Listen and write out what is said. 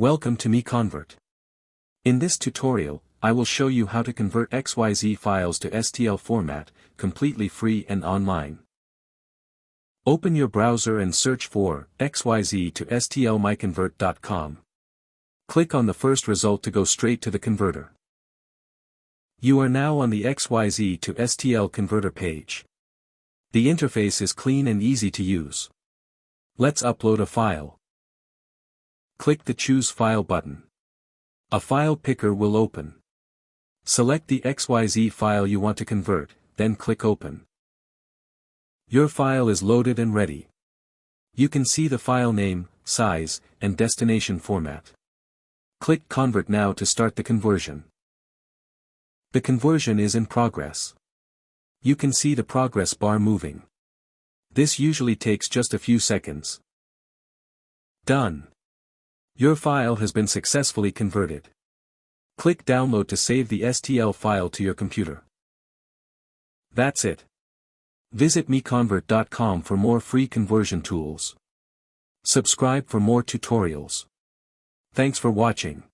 Welcome to MiConvert. In this tutorial, I will show you how to convert XYZ files to STL format, completely free and online. Open your browser and search for XYZ to STL MiConvert.com. Click on the first result to go straight to the converter. You are now on the XYZ to STL converter page. The interface is clean and easy to use. Let's upload a file. Click the Choose File button. A file picker will open. Select the XYZ file you want to convert, then click Open. Your file is loaded and ready. You can see the file name, size, and destination format. Click Convert now to start the conversion. The conversion is in progress. You can see the progress bar moving. This usually takes just a few seconds. Done. Your file has been successfully converted. Click Download to save the STL file to your computer. That's it. Visit MiConvert.com for more free conversion tools. Subscribe for more tutorials. Thanks for watching.